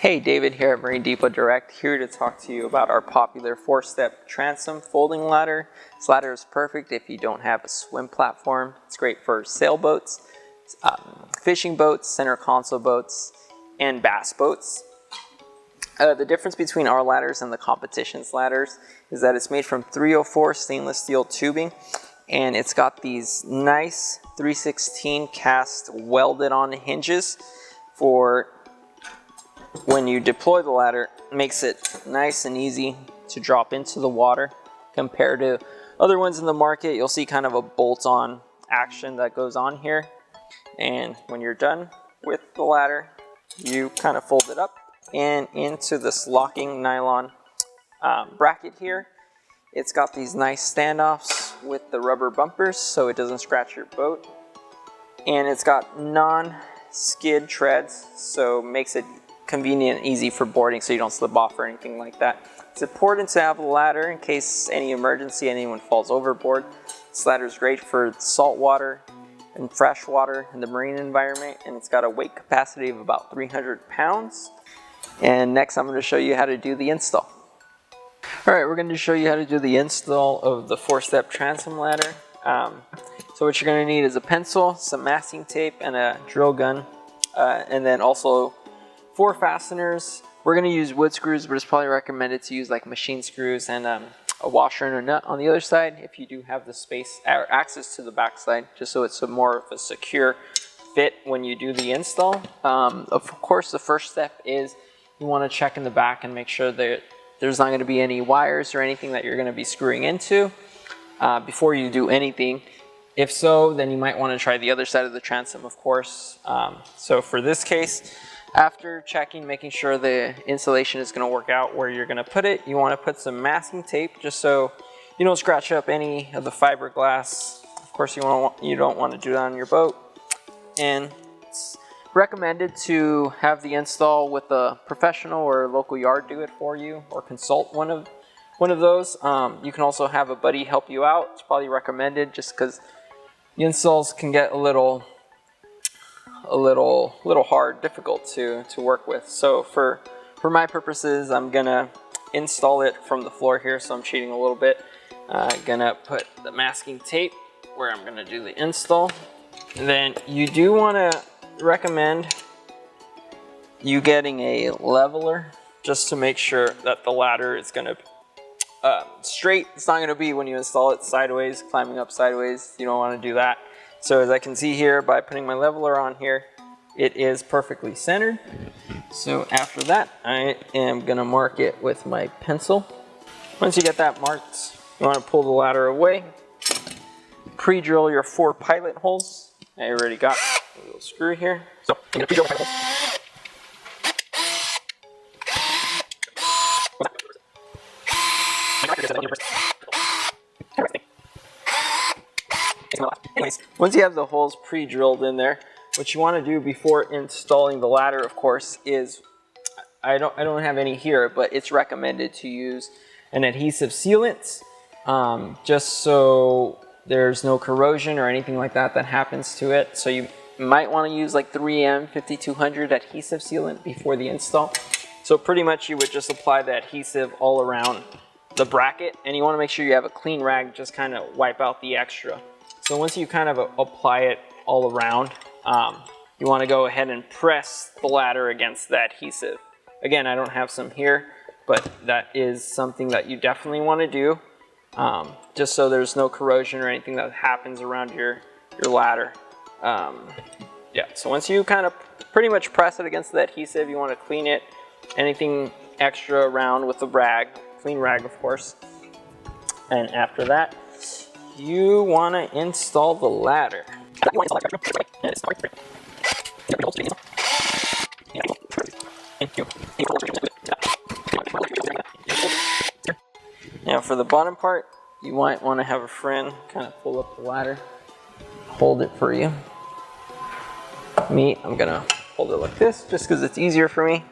Hey, David here at Marine Depot Direct, here to talk to you about our popular 4-step transom folding ladder. This ladder is perfect if you don't have a swim platform. It's great for sailboats, fishing boats, center console boats, and bass boats. The difference between our ladders and the competition's ladders is that it's made from 304 stainless steel tubing, and it's got these nice 316 cast welded on hinges for when you deploy the ladder. It makes it nice and easy to drop into the water compared to other ones in the market. You'll see kind of a bolt-on action that goes on here, and when you're done with the ladder, you kind of fold it up and into this locking nylon bracket here. It's got these nice standoffs with the rubber bumpers so it doesn't scratch your boat, and it's got non-skid treads, so it makes it convenient and easy for boarding so you don't slip off or anything like that. It's important to have a ladder in case any emergency, anyone falls overboard. This ladder is great for salt water and fresh water in the marine environment, and it's got a weight capacity of about 300 pounds. And next I'm going to show you how to do the install. Alright, we're going to show you how to do the install of the 4-step transom ladder. So what you're going to need is a pencil, some masking tape, and a drill gun, and then also 4 fasteners. We're going to use wood screws, but it's probably recommended to use like machine screws and a washer and a nut on the other side if you do have the space or access to the back side, just so it's more of a secure fit when you do the install. Of course, the first step is you want to check in the back and make sure that there's not going to be any wires or anything that you're going to be screwing into before you do anything. If so, then you might want to try the other side of the transom, of course. So for this case, after checking, making sure the insulation is going to work out where you're going to put it, you want to put some masking tape just so you don't scratch up any of the fiberglass. Of course, you don't want to do that on your boat. And it's recommended to have the install with a professional or local yard do it for you, or consult one of those. You can also have a buddy help you out. It's probably recommended just because the installs can get a little hard, difficult to work with. So for my purposes, I'm gonna install it from the floor here, so I'm cheating a little bit. Gonna put the masking tape where I'm gonna do the install. And then you do want to recommend you getting a leveler just to make sure that the ladder is gonna straight. It's not gonna be when you install it sideways, climbing up sideways. You don't want to do that. So as I can see here, by putting my leveler on here, it is perfectly centered. So after that, I am going to mark it with my pencil. Once you get that marked, you want to pull the ladder away. Pre-drill your 4 pilot holes. I already got a little screw here. So I'm going to pre-drill pilot holes. Anyways, once you have the holes pre-drilled in there, what you want to do before installing the ladder, of course, is I don't have any here, but it's recommended to use an adhesive sealant, just so there's no corrosion or anything like that happens to it. So you might want to use like 3M 5200 adhesive sealant before the install. So pretty much you would just apply the adhesive all around the bracket, and you want to make sure you have a clean rag, just kind of wipe out the extra. So once you kind of apply it all around, you want to go ahead and press the ladder against the adhesive. Again, I don't have some here, but that is something that you definitely want to do, just so there's no corrosion or anything that happens around your ladder. Yeah, so once you kind of pretty much press it against the adhesive, you want to clean it, anything extra around with a rag, clean rag of course. And after that, you want to install the ladder. Now for the bottom part, you might want to have a friend kind of pull up the ladder, hold it for you. I'm going to hold it like this just because it's easier for me.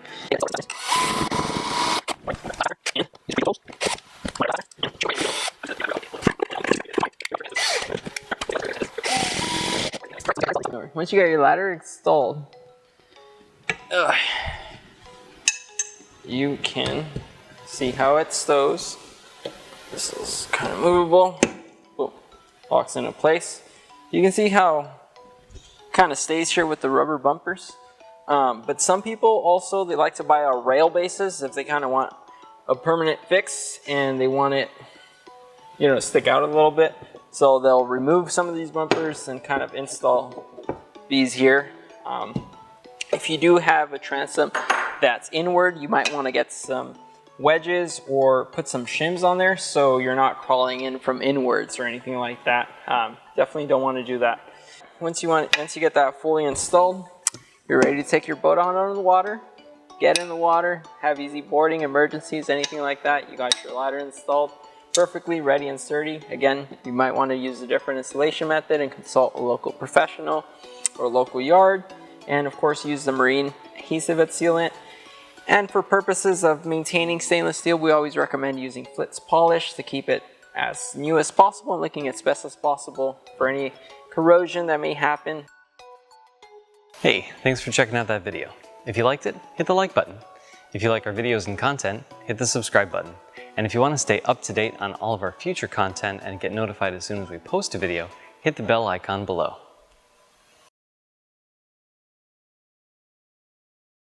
Once you got your ladder installed, you can see how it stows. This is kind of movable. Boom, locks into place. You can see how it kind of stays here with the rubber bumpers. But some people also, they like to buy our rail bases if they kind of want a permanent fix and they want it, you know, to stick out a little bit. So they'll remove some of these bumpers and kind of install these here. If you do have a transom that's inward, you might want to get some wedges or put some shims on there so you're not crawling in from inwards or anything like that. Definitely don't want to do that. Once you get that fully installed, you're ready to take your boat out on the water, get in the water, have easy boarding, emergencies, anything like that. You got your ladder installed, perfectly ready and sturdy. Again, you might want to use a different installation method and consult a local professional or local yard. And of course, use the marine adhesive sealant. And for purposes of maintaining stainless steel, we always recommend using Flitz polish to keep it as new as possible and looking as best as possible for any corrosion that may happen. Hey, thanks for checking out that video. If you liked it, hit the like button. If you like our videos and content, hit the subscribe button. And if you want to stay up to date on all of our future content and get notified as soon as we post a video, hit the bell icon below.